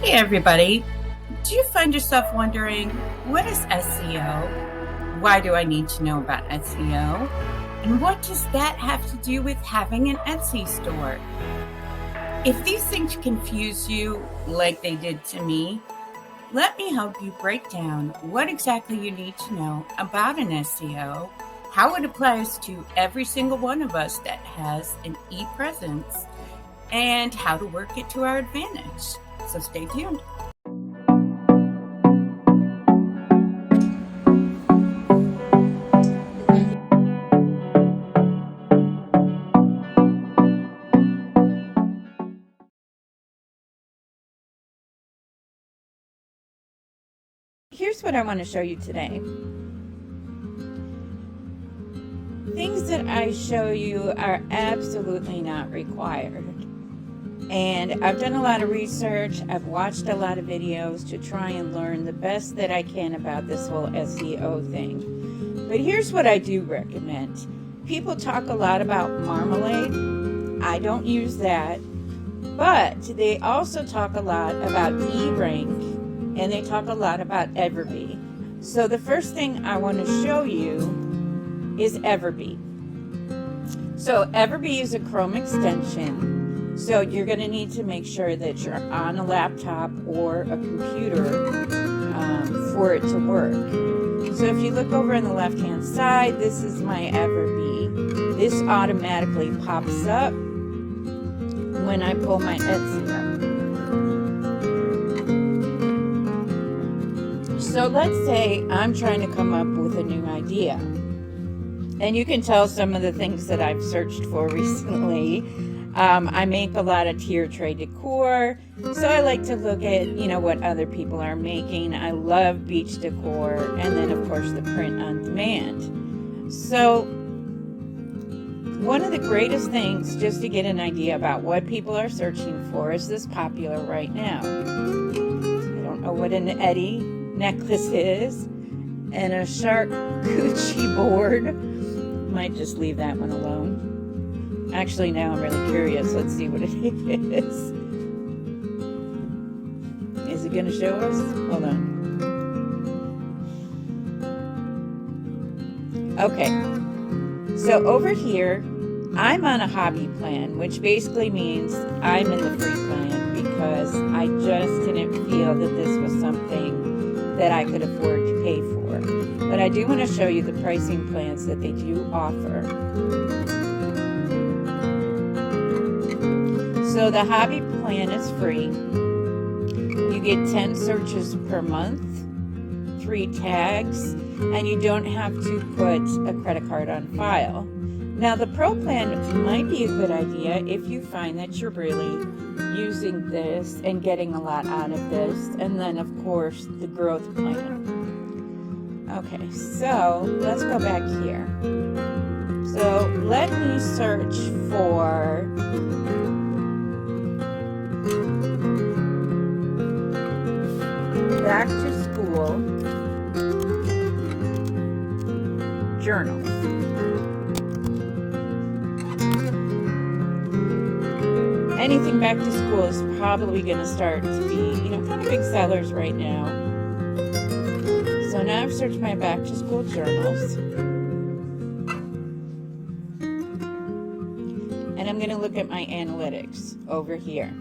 Hey everybody, do you find yourself wondering, what is SEO? Why do I need to know about SEO? And what does that have to do with having an Etsy store? If these things confuse you like they did to me, let me help you break down what exactly you need to know about an SEO, how it applies to every single one of us that has an e-presence, and how to work it to our advantage. So stay tuned. Here's what I want to show you today. Things that I show you are absolutely not required. And I've done a lot of research. I've watched a lot of videos to try and learn the best that I can about this whole SEO thing. But here's what I do recommend. People talk a lot about Marmalade. I don't use that. But they also talk a lot about eRank. And they talk a lot about Everbee. So the first thing I want to show you is Everbee. So Everbee is a Chrome extension. So you're going to need to make sure that you're on a laptop or a computer for it to work. So if you look over on the left hand side, this is my Everbee. This automatically pops up when I pull my Etsy up. So let's say I'm trying to come up with a new idea. And you can tell some of the things that I've searched for recently. I make a lot of tier tray decor. So I like to look at, what other people are making. I love beach decor. And then, of course, the print on demand. So one of the greatest things, just to get an idea about what people are searching for, is this popular right now. I don't know what an Eddie necklace is, and a charcuterie board. Might just leave that one alone. Actually, now I'm really curious. Let's see what it is. Is it going to show us? Hold on. Okay. So over here, I'm on a hobby plan, which basically means I'm in the free plan because I just didn't feel that this was something that I could afford to pay for. But I do want to show you the pricing plans that they do offer. So the hobby plan is free. You get 10 searches per month, 3 tags, and you don't have to put a credit card on file. Now the pro plan might be a good idea if you find that you're really using this and getting a lot out of this, and then of course the growth plan. Okay, so let's go back here. So let me search for back to school journals. Anything back to school is probably going to start to be, kind of big sellers right now. So now I've searched my back to school journals. And I'm going to look at my analytics over here.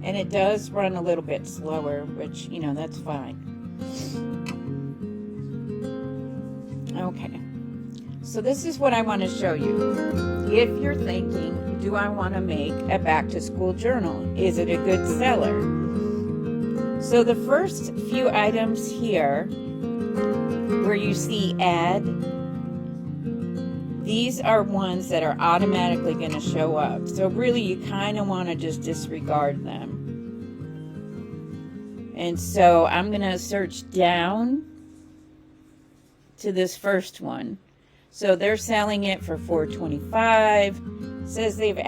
And it does run a little bit slower, which, that's fine. Okay, so this is what I want to show you. If you're thinking, do I want to make a back-to-school journal? Is it a good seller? So the first few items here, where you see add, these are ones that are automatically going to show up. So really, you kind of want to just disregard them. And so I'm going to search down to this first one. So they're selling it for $4.25. Says they've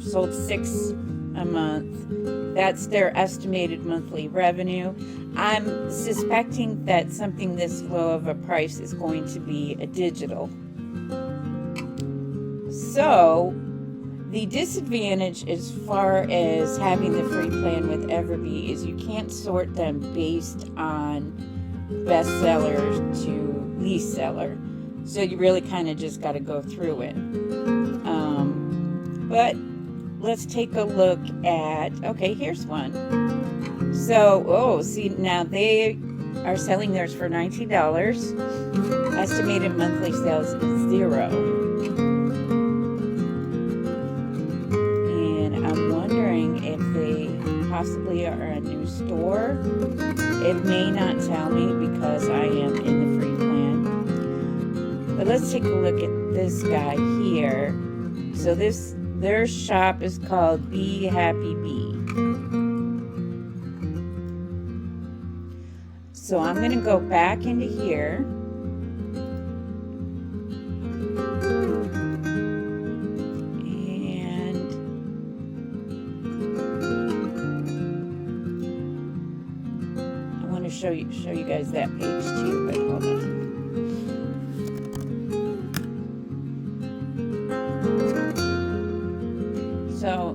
sold 6 a month. That's their estimated monthly revenue. I'm suspecting that something this low of a price is going to be a digital. So the disadvantage as far as having the free plan with Everbee is you can't sort them based on bestseller to least seller. So you really kind of just got to go through it. But let's take a look at, okay, here's one. So, see, now they are selling theirs for $19. Estimated monthly sales is 0. And I'm wondering if they possibly are a new store. It may not tell me because I am in the free plan. But let's take a look at this guy here. So their shop is called Be Happy Bee. So I'm going to go back into here. And I want to show you guys that page too, but hold on. So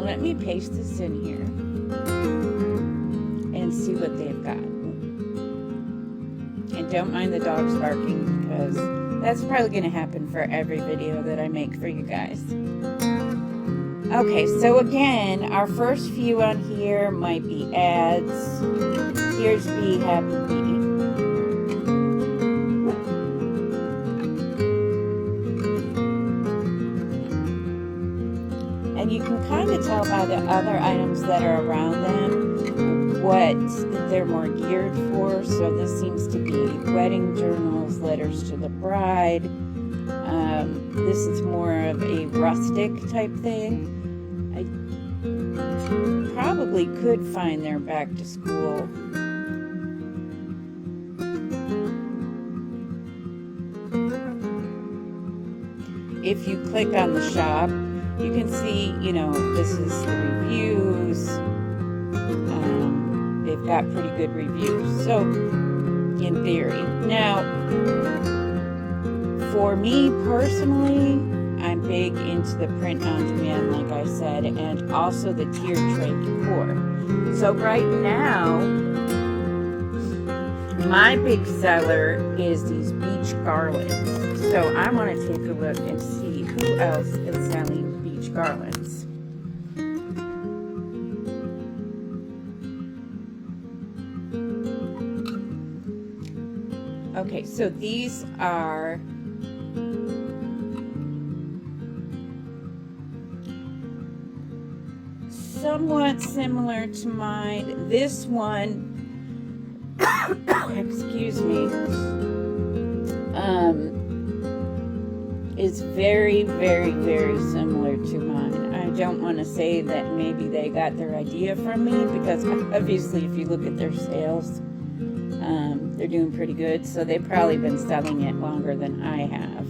let me paste this in here and see what they've got. And don't mind the dogs barking because that's probably going to happen for every video that I make for you guys. Okay, so again, our first few on here might be ads. Here's Be Happy Bee. And you can kind of tell by the other items that are around them what they're more geared for. So this seems to be wedding journals, letters to the bride. This is more of a rustic type thing. I probably could find their back to school. If you click on the shop, you can see, this is the reviews. They've got pretty good reviews. So, in theory. Now, for me personally, I'm big into the print on demand, like I said, and also the tiered tray decor. So right now, my big seller is these beach garlands. So I want to take a look and see who else is selling beach garlands. Okay, so these are somewhat similar to mine. This one, excuse me, is very, very, very similar to mine. I don't want to say that maybe they got their idea from me because obviously if you look at their sales, they're doing pretty good. So they've probably been selling it longer than I have.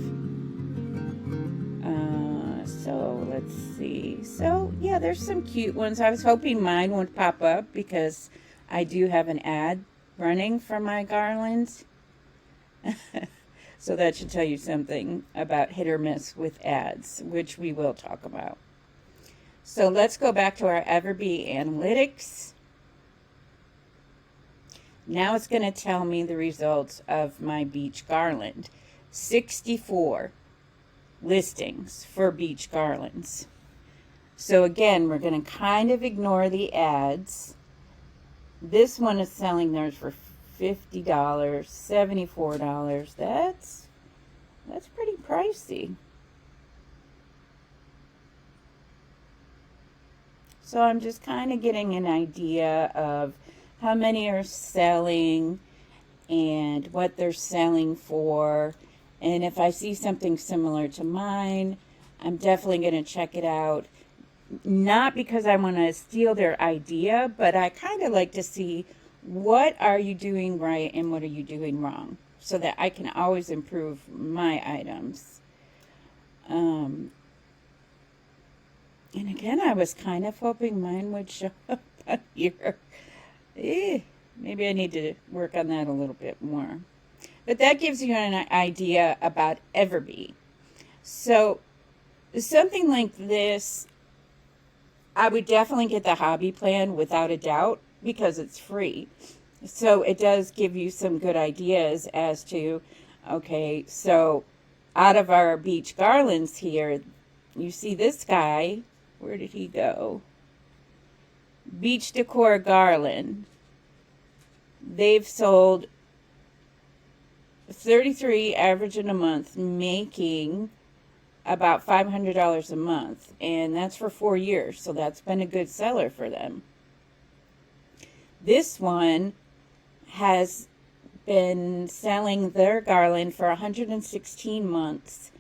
So let's see. So yeah, there's some cute ones. I was hoping mine would pop up because I do have an ad running for my garlands. So that should tell you something about hit or miss with ads, which we will talk about. So let's go back to our Everbee analytics. Now it's going to tell me the results of my beach garland. 64 listings for beach garlands. So again, we're going to kind of ignore the ads. This one is selling theirs for $50, $74. That's pretty pricey. So I'm just kind of getting an idea of how many are selling and what they're selling for. And if I see something similar to mine, I'm definitely going to check it out. Not because I want to steal their idea, but I kind of like to see what are you doing right and what are you doing wrong so that I can always improve my items. And again, I was kind of hoping mine would show up here. Maybe I need to work on that a little bit more. But that gives you an idea about Everbee. So something like this, I would definitely get the hobby plan without a doubt because it's free. So it does give you some good ideas as to, okay, so out of our beach garlands here, you see this guy, where did he go? Beach Decor Garland. They've sold 33 average in a month, making about $500 a month, and that's for 4 years, so that's been a good seller for them. This one has been selling their garland for 116 months,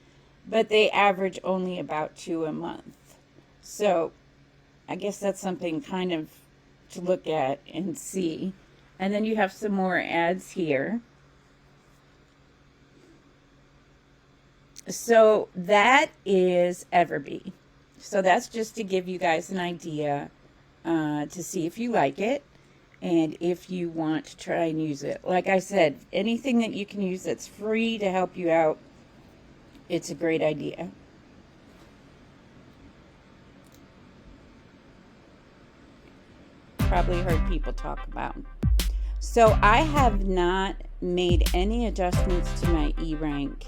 but they average only about 2 a month. So I guess that's something kind of to look at and see. And then you have some more ads here. So that is Everbee. So that's just to give you guys an idea to see if you like it and if you want to try and use it. Like I said, anything that you can use that's free to help you out, it's a great idea. Probably heard people talk about. So I have not made any adjustments to my E-rank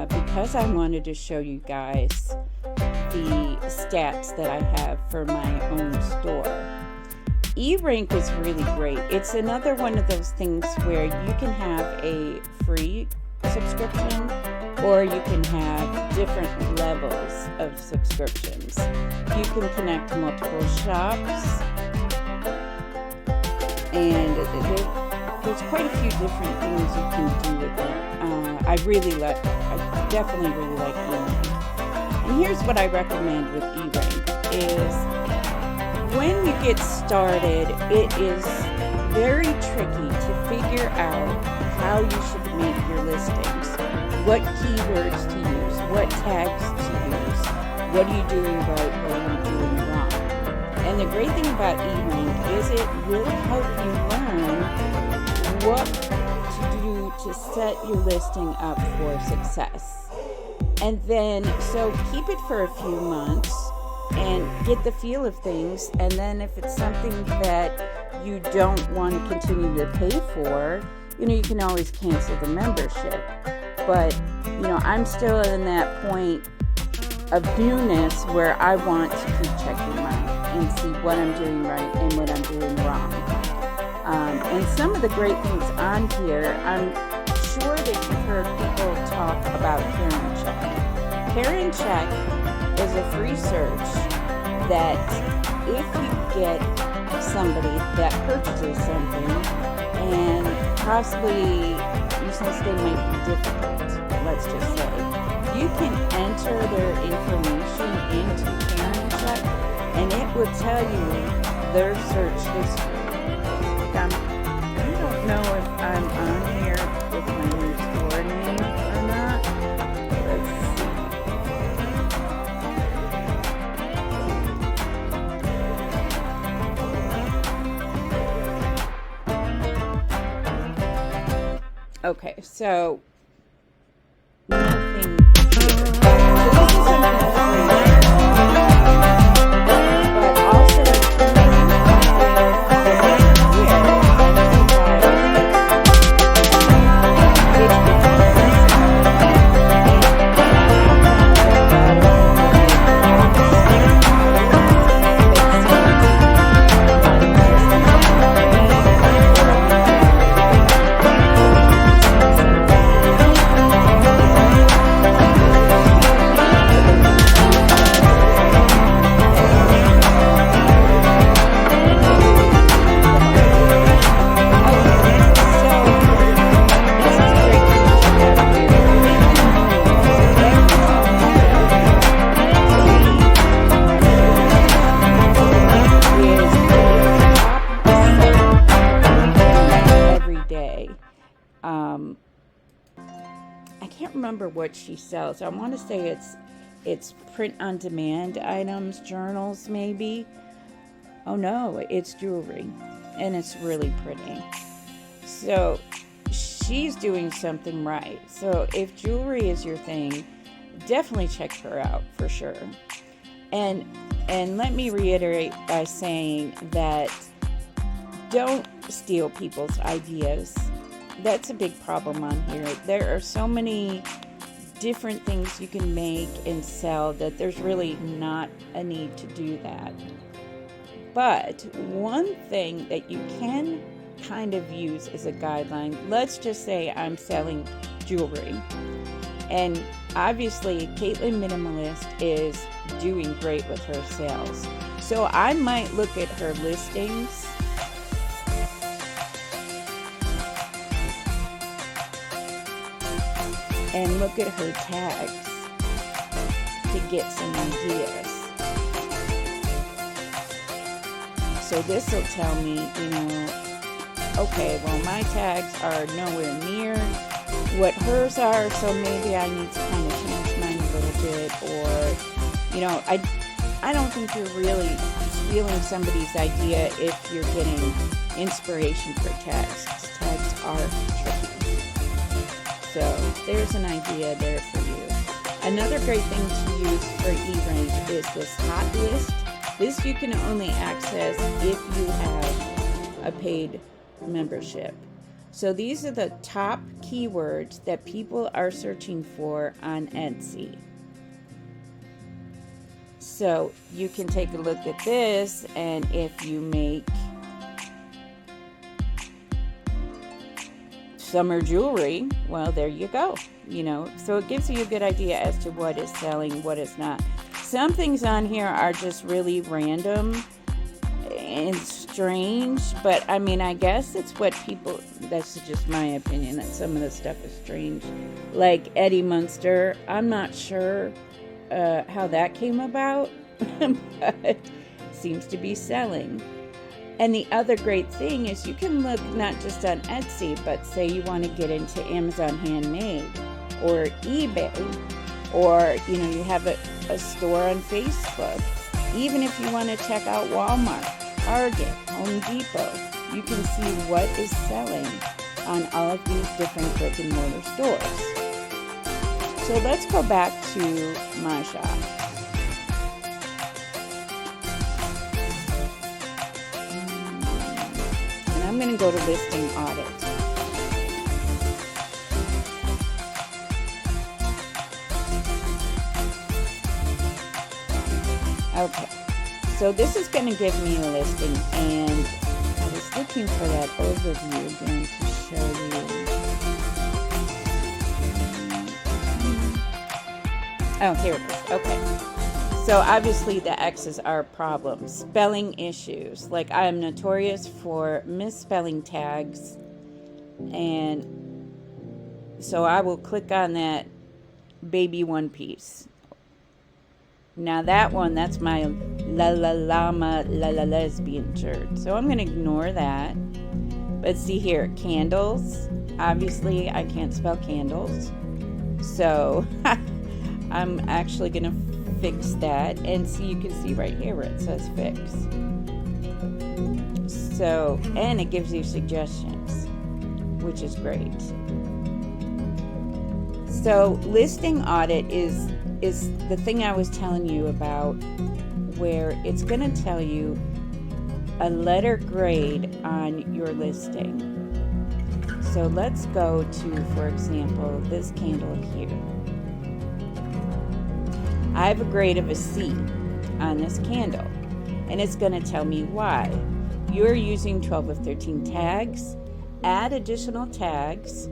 because I wanted to show you guys the stats that I have for my own store. E-rank is really great. It's another one of those things where you can have a free subscription or you can have different levels of subscriptions. You can connect multiple shops, and there's quite a few different things you can do with it. I definitely really like E-rank. And here's what I recommend with E-rank is when you get started, it is very tricky to figure out how you should make your listings, what keywords to use, what tags to use, what are you doing right, what are you doing wrong. And the great thing about E-rank is it will help you learn what to do to set your listing up for success. And then, so keep it for a few months and get the feel of things. And then if it's something that you don't want to continue to pay for, you can always cancel the membership. But, I'm still in that point of newness where I want to keep checking out and see what I'm doing right and what I'm doing wrong. And some of the great things on here, I'm sure that you've heard people talk about Karen Check. Karen Check is a free search that if you get somebody that purchases something and possibly since they might be difficult, let's just say, you can enter their information into Karen Check and it will tell you their search history. I don't know if I'm on here with my new store name or not. Let's see. Okay, so nothing here. So this is something free. But also I can't remember what she sells. I want to say it's print on demand items, journals maybe. Oh no, it's jewelry and it's really pretty. So she's doing something right. So if jewelry is your thing, definitely check her out for sure. And let me reiterate by saying that don't steal people's ideas. That's a big problem on here. There are so many different things you can make and sell that there's really not a need to do that. But one thing that you can kind of use as a guideline, let's just say I'm selling jewelry, and obviously Caitlin Minimalist is doing great with her sales, so I might look at her listings and look at her tags to get some ideas. So this will tell me, okay, well, my tags are nowhere near what hers are, so maybe I need to kind of change mine a little bit. Or, I don't think you're really stealing somebody's idea if you're getting inspiration for tags. Tags are tricky. So there's an idea there for you. Another great thing to use for eRange is this hot list. This you can only access if you have a paid membership. So these are the top keywords that people are searching for on Etsy. So you can take a look at this, and if you make summer jewelry, well, there you go. So it gives you a good idea as to what is selling, what is not. Some things on here are just really random and strange, but I guess it's what people, that's just my opinion, that some of the stuff is strange. Like Eddie Munster, I'm not sure how that came about, but seems to be selling. And the other great thing is you can look not just on Etsy, but say you want to get into Amazon Handmade or eBay, or you have a store on Facebook. Even if you want to check out Walmart, Target, Home Depot, you can see what is selling on all of these different brick and mortar stores. So let's go back to my shop. And I'm going to go to listing audit. Okay, so this is going to give me a listing, and I was looking for that overview again to show you. Oh, here it is. Okay, so obviously the X's are problems, spelling issues. Like, I am notorious for misspelling tags, and so I will click on that baby one piece. Now that one, that's my la la llama la la lesbian shirt. So I'm going to ignore that. But see here, candles. Obviously, I can't spell candles. So I'm actually going to fix that. And see, you can see right here where it says fix. So, and it gives you suggestions, which is great. So listing audit is the thing I was telling you about, where it's going to tell you a letter grade on your listing. So let's go to, for example, this candle here. I have a grade of a C on this candle, and it's going to tell me why. You're using 12 of 13 tags, add additional tags,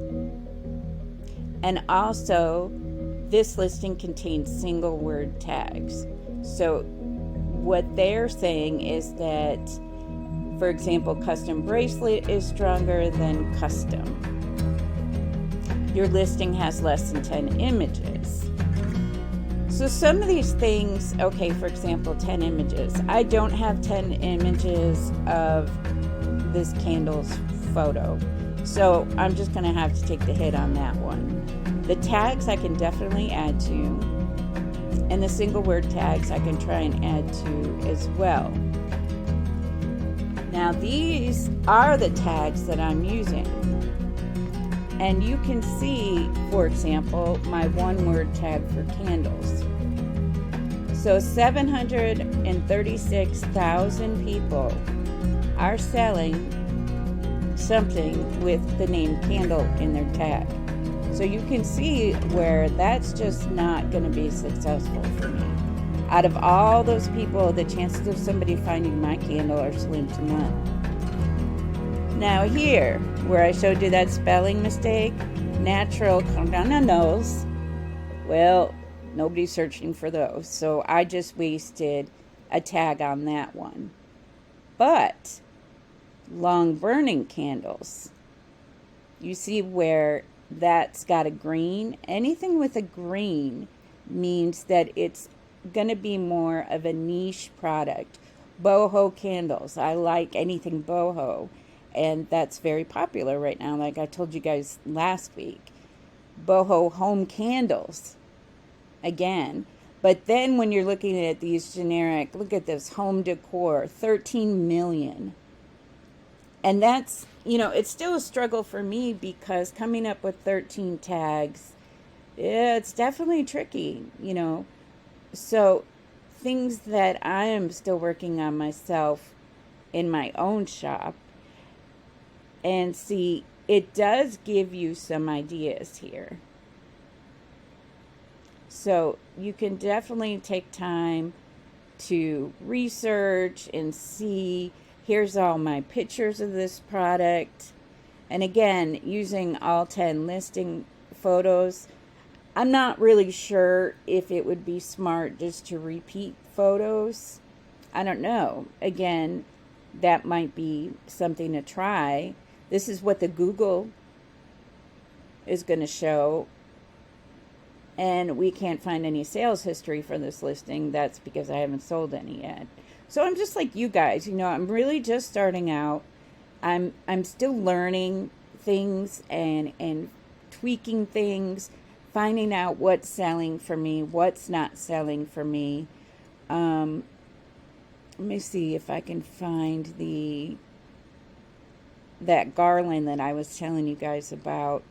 and also this listing contains single word tags. So what they're saying is that, for example, custom bracelet is stronger than custom. Your listing has less than 10 images. So some of these things, okay, for example, 10 images. I don't have 10 images of this candle's photo. So I'm just going to have to take the hit on that one. The tags I can definitely add to, and the single word tags I can try and add to as well. Now these are the tags that I'm using. And you can see, for example, my one-word tag for candles. So 736,000 people are selling something with the name candle in their tag. So you can see where that's just not going to be successful for me. Out of all those people, the chances of somebody finding my candle are slim to none. Now here, where I showed you that spelling mistake, natural candles, well, nobody's searching for those. So I just wasted a tag on that one. But long burning candles, you see where that's got a green? Anything with a green means that it's going to be more of a niche product. Boho candles. I like anything boho. And that's very popular right now, like I told you guys last week. Boho home candles. Again. But then when you're looking at these generic, look at this, home decor, 13 million. And that's, it's still a struggle for me because coming up with 13 tags, it's definitely tricky, So things that I am still working on myself in my own shop. And see, it does give you some ideas here. So you can definitely take time to research and see, here's all my pictures of this product. And again, using all 10 listing photos, I'm not really sure if it would be smart just to repeat photos. I don't know. Again, that might be something to try. This is what the Google is going to show. And we can't find any sales history for this listing. That's because I haven't sold any yet. So I'm just like you guys, I'm really just starting out. I'm still learning things and tweaking things, finding out what's selling for me, what's not selling for me. Let me see if I can find that garland that I was telling you guys about.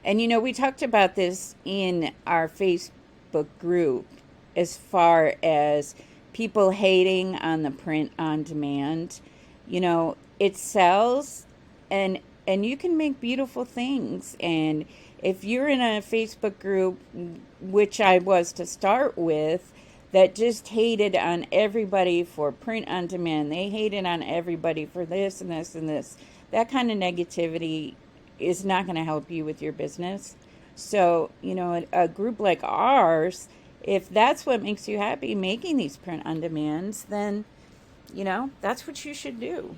And we talked about this in our Facebook group as far as people hating on the print on demand. It sells and you can make beautiful things. And if you're in a Facebook group, which I was to start with, that just hated on everybody for print on demand, they hated on everybody for this and this and this, that kind of negativity is not going to help you with your business. So, a group like ours, if that's what makes you happy, making these print on demands, then, that's what you should do.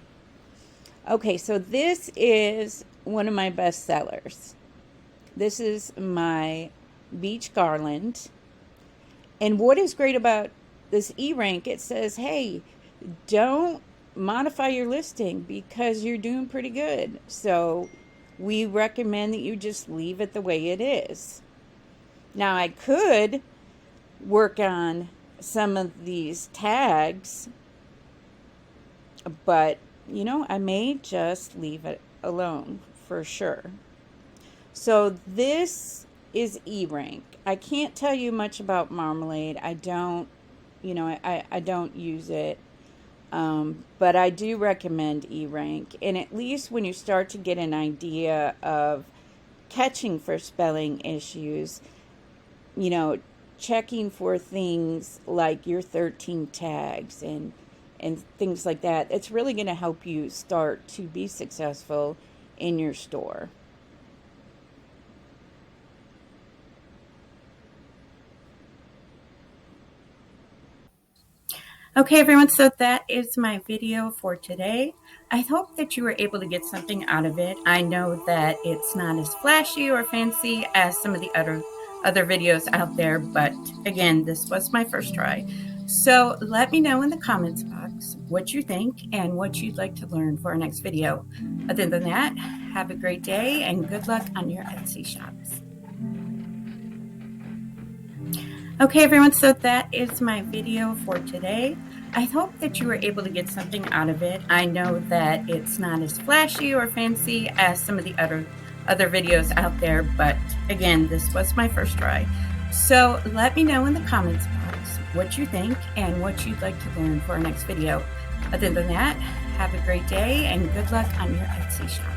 Okay, so this is one of my best sellers. This is my beach garland. And what is great about this E-Rank, it says, hey, don't modify your listing because you're doing pretty good. So we recommend that you just leave it the way it is. Now, I could work on some of these tags, but, I may just leave it alone for sure. So this is E-Rank. I can't tell you much about Marmalade. I don't, I don't use it. But I do recommend E-Rank. And at least when you start to get an idea of catching for spelling issues, checking for things like your 13 tags and things like that, it's really going to help you start to be successful in your store. Okay, everyone, so that is my video for today. I hope that you were able to get something out of it. I know that it's not as flashy or fancy as some of the other videos out there, but again, this was my first try. So let me know in the comments box what you think and what you'd like to learn for our next video. Other than that, have a great day and good luck on your Etsy shops. Okay, everyone, so that is my video for today. I hope that you were able to get something out of it. I know that it's not as flashy or fancy as some of the other videos out there, but again, this was my first try. So let me know in the comments box what you think and what you'd like to learn for our next video. Other than that, have a great day and good luck on your Etsy shops.